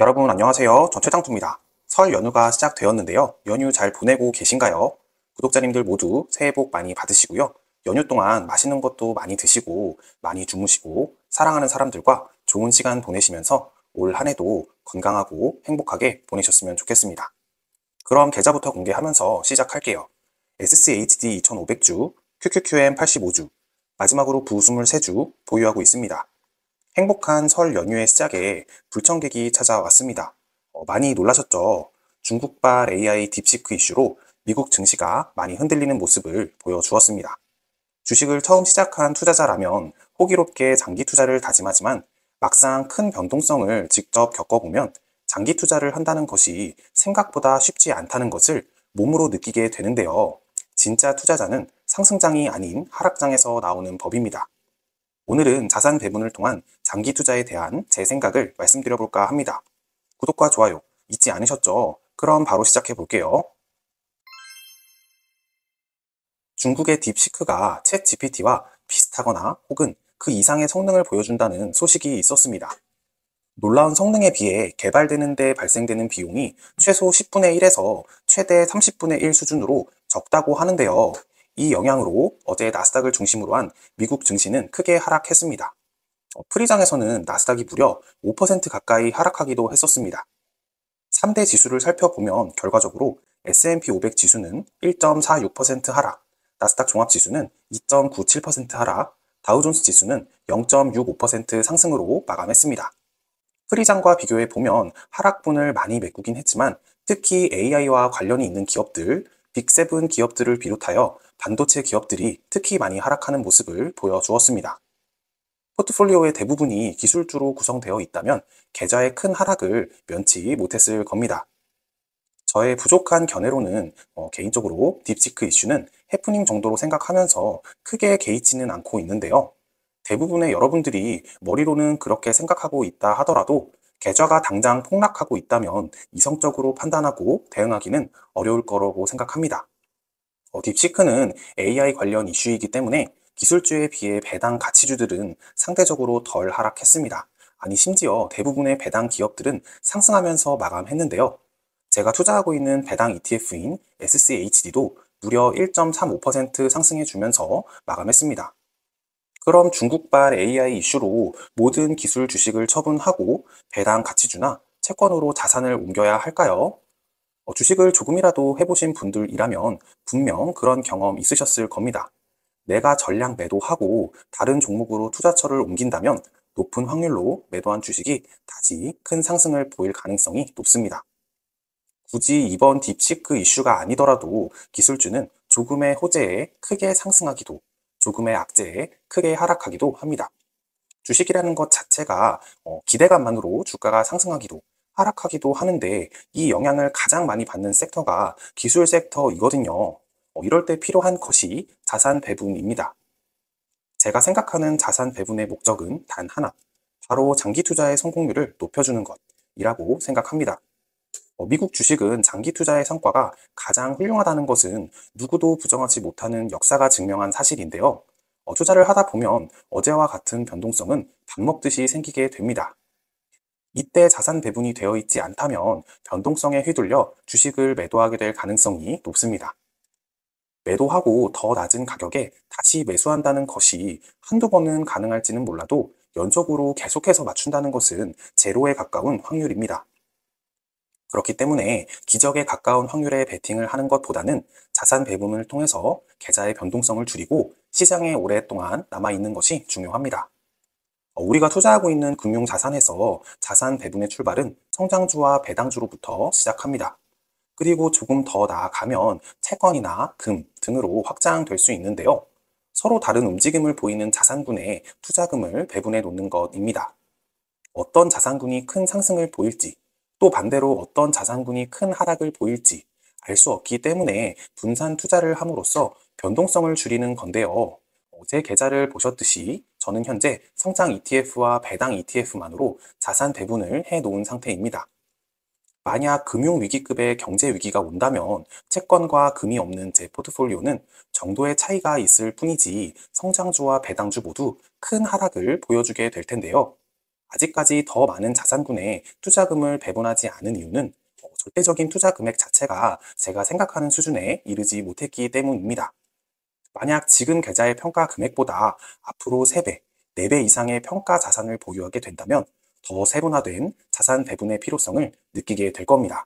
여러분 안녕하세요. 저 최장투입니다. 설 연휴가 시작되었는데요. 연휴 잘 보내고 계신가요? 구독자님들 모두 새해 복 많이 받으시고요. 연휴 동안 맛있는 것도 많이 드시고 많이 주무시고 사랑하는 사람들과 좋은 시간 보내시면서 올 한 해도 건강하고 행복하게 보내셨으면 좋겠습니다. 그럼 계좌부터 공개하면서 시작할게요. SCHD 2500주, QQQM 85주, 마지막으로 부 23주 보유하고 있습니다. 행복한 설 연휴의 시작에 불청객이 찾아왔습니다. 많이 놀라셨죠? 중국발 AI 딥시크 이슈로 미국 증시가 많이 흔들리는 모습을 보여주었습니다. 주식을 처음 시작한 투자자라면 호기롭게 장기 투자를 다짐하지만 막상 큰 변동성을 직접 겪어보면 장기 투자를 한다는 것이 생각보다 쉽지 않다는 것을 몸으로 느끼게 되는데요. 진짜 투자자는 상승장이 아닌 하락장에서 나오는 법입니다. 오늘은 자산 배분을 통한 장기 투자에 대한 제 생각을 말씀드려 볼까 합니다. 구독과 좋아요 잊지 않으셨죠? 그럼 바로 시작해 볼게요. 중국의 딥시크가 챗 GPT와 비슷하거나 혹은 그 이상의 성능을 보여준다는 소식이 있었습니다. 놀라운 성능에 비해 개발되는 데 발생되는 비용이 최소 10분의 1에서 최대 30분의 1 수준으로 적다고 하는데요. 이 영향으로 어제 나스닥을 중심으로 한 미국 증시는 크게 하락했습니다. 프리장에서는 나스닥이 무려 5% 가까이 하락하기도 했었습니다. 3대 지수를 살펴보면 결과적으로 S&P 500 지수는 1.46% 하락, 나스닥 종합지수는 2.97% 하락, 다우존스 지수는 0.65% 상승으로 마감했습니다. 프리장과 비교해 보면 하락분을 많이 메꾸긴 했지만 특히 AI와 관련이 있는 기업들, 빅7 기업들을 비롯하여 반도체 기업들이 특히 많이 하락하는 모습을 보여주었습니다. 포트폴리오의 대부분이 기술주로 구성되어 있다면 계좌의 큰 하락을 면치 못했을 겁니다. 저의 부족한 견해로는 개인적으로 딥시크 이슈는 해프닝 정도로 생각하면서 크게 개의치는 않고 있는데요. 대부분의 여러분들이 머리로는 그렇게 생각하고 있다 하더라도 계좌가 당장 폭락하고 있다면 이성적으로 판단하고 대응하기는 어려울 거라고 생각합니다. 딥시크는 AI 관련 이슈이기 때문에 기술주에 비해 배당 가치주들은 상대적으로 덜 하락했습니다. 아니 심지어 대부분의 배당 기업들은 상승하면서 마감했는데요. 제가 투자하고 있는 배당 ETF인 SCHD도 무려 1.35% 상승해주면서 마감했습니다. 그럼 중국발 AI 이슈로 모든 기술 주식을 처분하고 배당 가치주나 채권으로 자산을 옮겨야 할까요? 주식을 조금이라도 해보신 분들이라면 분명 그런 경험 있으셨을 겁니다. 내가 전량 매도하고 다른 종목으로 투자처를 옮긴다면 높은 확률로 매도한 주식이 다시 큰 상승을 보일 가능성이 높습니다. 굳이 이번 딥시크 이슈가 아니더라도 기술주는 조금의 호재에 크게 상승하기도 조금의 악재에 크게 하락하기도 합니다. 주식이라는 것 자체가 기대감만으로 주가가 상승하기도 하락하기도 하는데 이 영향을 가장 많이 받는 섹터가 기술 섹터이거든요. 이럴 때 필요한 것이 자산 배분입니다. 제가 생각하는 자산 배분의 목적은 단 하나, 바로 장기 투자의 성공률을 높여주는 것이라고 생각합니다. 미국 주식은 장기 투자의 성과가 가장 훌륭하다는 것은 누구도 부정하지 못하는 역사가 증명한 사실인데요. 투자를 하다 보면 어제와 같은 변동성은 밥 먹듯이 생기게 됩니다. 이때 자산 배분이 되어 있지 않다면 변동성에 휘둘려 주식을 매도하게 될 가능성이 높습니다. 매도하고 더 낮은 가격에 다시 매수한다는 것이 한두 번은 가능할지는 몰라도 연속으로 계속해서 맞춘다는 것은 제로에 가까운 확률입니다. 그렇기 때문에 기적에 가까운 확률의 베팅을 하는 것보다는 자산 배분을 통해서 계좌의 변동성을 줄이고 시장에 오랫동안 남아있는 것이 중요합니다. 우리가 투자하고 있는 금융자산에서 자산 배분의 출발은 성장주와 배당주로부터 시작합니다. 그리고 조금 더 나아가면 채권이나 금 등으로 확장될 수 있는데요. 서로 다른 움직임을 보이는 자산군에 투자금을 배분해 놓는 것입니다. 어떤 자산군이 큰 상승을 보일지 또 반대로 어떤 자산군이 큰 하락을 보일지 알 수 없기 때문에 분산 투자를 함으로써 변동성을 줄이는 건데요. 제 계좌를 보셨듯이 저는 현재 성장 ETF와 배당 ETF만으로 자산 배분을 해 놓은 상태입니다. 만약 금융위기급의 경제위기가 온다면 채권과 금이 없는 제 포트폴리오는 정도의 차이가 있을 뿐이지 성장주와 배당주 모두 큰 하락을 보여주게 될 텐데요. 아직까지 더 많은 자산군에 투자금을 배분하지 않은 이유는 절대적인 투자 금액 자체가 제가 생각하는 수준에 이르지 못했기 때문입니다. 만약 지금 계좌의 평가 금액보다 앞으로 3배, 4배 이상의 평가 자산을 보유하게 된다면 더 세분화된 자산 배분의 필요성을 느끼게 될 겁니다.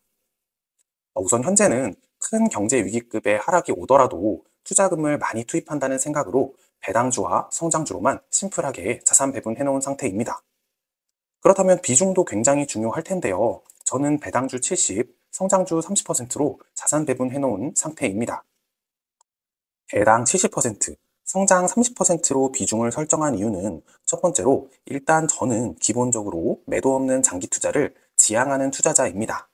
우선 현재는 큰 경제 위기급의 하락이 오더라도 투자금을 많이 투입한다는 생각으로 배당주와 성장주로만 심플하게 자산 배분해 놓은 상태입니다. 그렇다면 비중도 굉장히 중요할 텐데요. 저는 배당주 70, 성장주 30%로 자산 배분해 놓은 상태입니다. 배당 70%, 성장 30%로 비중을 설정한 이유는 첫 번째로 일단 저는 기본적으로 매도 없는 장기 투자를 지향하는 투자자입니다.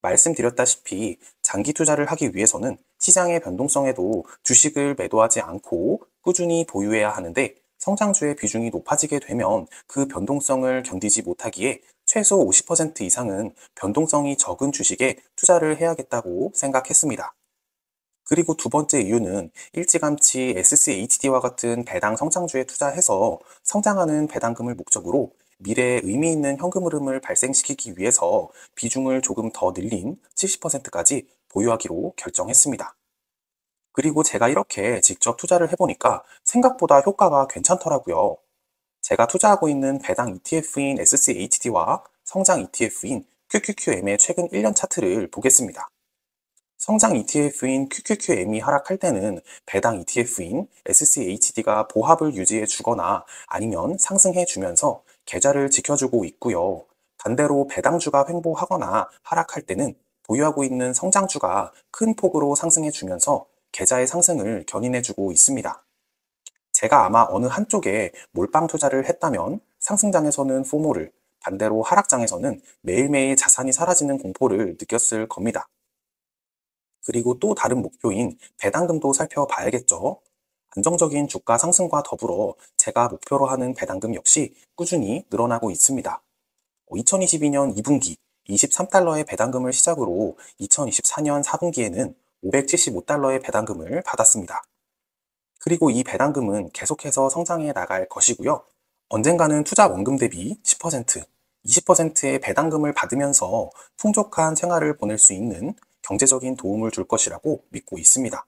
말씀드렸다시피 장기 투자를 하기 위해서는 시장의 변동성에도 주식을 매도하지 않고 꾸준히 보유해야 하는데 성장주의 비중이 높아지게 되면 그 변동성을 견디지 못하기에 최소 50% 이상은 변동성이 적은 주식에 투자를 해야겠다고 생각했습니다. 그리고 두 번째 이유는 일찌감치 SCHD와 같은 배당 성장주에 투자해서 성장하는 배당금을 목적으로 미래에 의미 있는 현금 흐름을 발생시키기 위해서 비중을 조금 더 늘린 70%까지 보유하기로 결정했습니다. 그리고 제가 이렇게 직접 투자를 해보니까 생각보다 효과가 괜찮더라고요. 제가 투자하고 있는 배당 ETF인 SCHD와 성장 ETF인 QQQM의 최근 1년 차트를 보겠습니다. 성장 ETF인 QQQM이 하락할 때는 배당 ETF인 SCHD가 보합을 유지해 주거나 아니면 상승해 주면서 계좌를 지켜주고 있고요. 반대로 배당주가 횡보하거나 하락할 때는 보유하고 있는 성장주가 큰 폭으로 상승해 주면서 계좌의 상승을 견인해 주고 있습니다. 제가 아마 어느 한쪽에 몰빵 투자를 했다면 상승장에서는 포모를, 반대로 하락장에서는 매일매일 자산이 사라지는 공포를 느꼈을 겁니다. 그리고 또 다른 목표인 배당금도 살펴봐야겠죠. 안정적인 주가 상승과 더불어 제가 목표로 하는 배당금 역시 꾸준히 늘어나고 있습니다. 2022년 2분기 23달러의 배당금을 시작으로 2024년 4분기에는 575달러의 배당금을 받았습니다. 그리고 이 배당금은 계속해서 성장해 나갈 것이고요. 언젠가는 투자 원금 대비 10%, 20%의 배당금을 받으면서 풍족한 생활을 보낼 수 있는 경제적인 도움을 줄 것이라고 믿고 있습니다.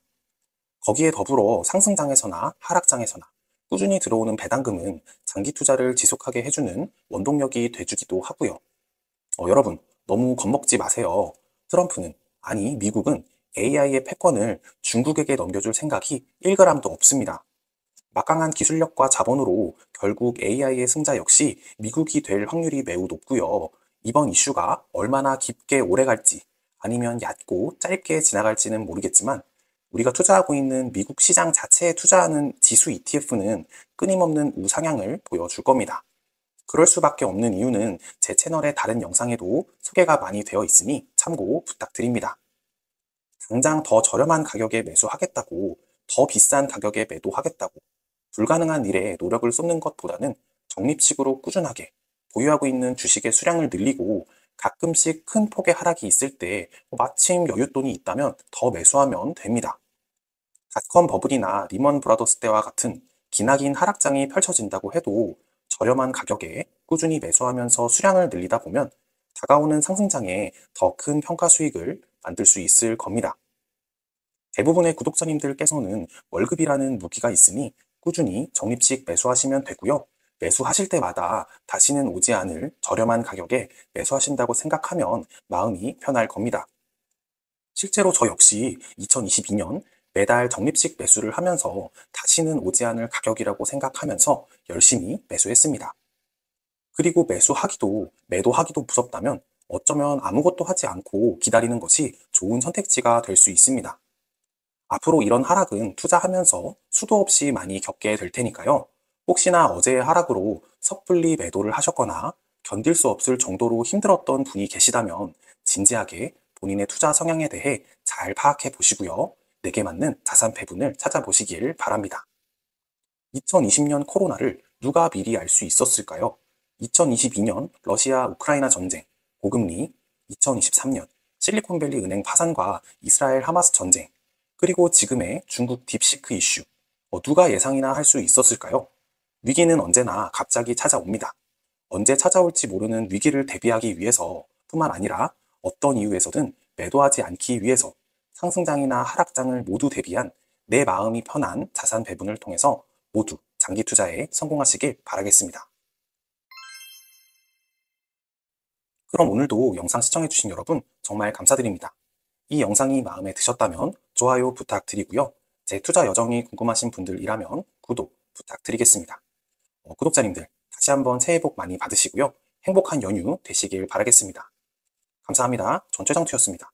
거기에 더불어 상승장에서나 하락장에서나 꾸준히 들어오는 배당금은 장기 투자를 지속하게 해주는 원동력이 돼주기도 하고요. 여러분, 너무 겁먹지 마세요. 트럼프는, 아니 미국은 AI의 패권을 중국에게 넘겨줄 생각이 1g도 없습니다. 막강한 기술력과 자본으로 결국 AI의 승자 역시 미국이 될 확률이 매우 높고요. 이번 이슈가 얼마나 깊게 오래 갈지 아니면 얕고 짧게 지나갈지는 모르겠지만 우리가 투자하고 있는 미국 시장 자체에 투자하는 지수 ETF는 끊임없는 우상향을 보여줄 겁니다. 그럴 수밖에 없는 이유는 제 채널의 다른 영상에도 소개가 많이 되어 있으니 참고 부탁드립니다. 당장 더 저렴한 가격에 매수하겠다고, 더 비싼 가격에 매도하겠다고 불가능한 일에 노력을 쏟는 것보다는 적립식으로 꾸준하게 보유하고 있는 주식의 수량을 늘리고 가끔씩 큰 폭의 하락이 있을 때 마침 여윳돈이 있다면 더 매수하면 됩니다. 닷컴 버블이나 리먼 브라더스 때와 같은 기나긴 하락장이 펼쳐진다고 해도 저렴한 가격에 꾸준히 매수하면서 수량을 늘리다 보면 다가오는 상승장에 더 큰 평가 수익을 만들 수 있을 겁니다. 대부분의 구독자님들께서는 월급이라는 무기가 있으니 꾸준히 적립식 매수하시면 되고요. 매수하실 때마다 다시는 오지 않을 저렴한 가격에 매수하신다고 생각하면 마음이 편할 겁니다. 실제로 저 역시 2022년 매달 적립식 매수를 하면서 다시는 오지 않을 가격이라고 생각하면서 열심히 매수했습니다. 그리고 매수하기도 매도하기도 무섭다면 어쩌면 아무것도 하지 않고 기다리는 것이 좋은 선택지가 될 수 있습니다. 앞으로 이런 하락은 투자하면서 수도 없이 많이 겪게 될 테니까요. 혹시나 어제의 하락으로 섣불리 매도를 하셨거나 견딜 수 없을 정도로 힘들었던 분이 계시다면 진지하게 본인의 투자 성향에 대해 잘 파악해 보시고요. 내게 맞는 자산 배분을 찾아보시길 바랍니다. 2020년 코로나를 누가 미리 알 수 있었을까요? 2022년 러시아 우크라이나 전쟁, 고금리, 2023년 실리콘밸리 은행 파산과 이스라엘 하마스 전쟁, 그리고 지금의 중국 딥시크 이슈, 누가 예상이나 할 수 있었을까요? 위기는 언제나 갑자기 찾아옵니다. 언제 찾아올지 모르는 위기를 대비하기 위해서 뿐만 아니라 어떤 이유에서든 매도하지 않기 위해서 상승장이나 하락장을 모두 대비한 내 마음이 편한 자산 배분을 통해서 모두 장기 투자에 성공하시길 바라겠습니다. 그럼 오늘도 영상 시청해주신 여러분 정말 감사드립니다. 이 영상이 마음에 드셨다면 좋아요 부탁드리고요. 제 투자 여정이 궁금하신 분들이라면 구독 부탁드리겠습니다. 구독자님들 다시 한번 새해 복 많이 받으시고요. 행복한 연휴 되시길 바라겠습니다. 감사합니다. 전 최정투였습니다.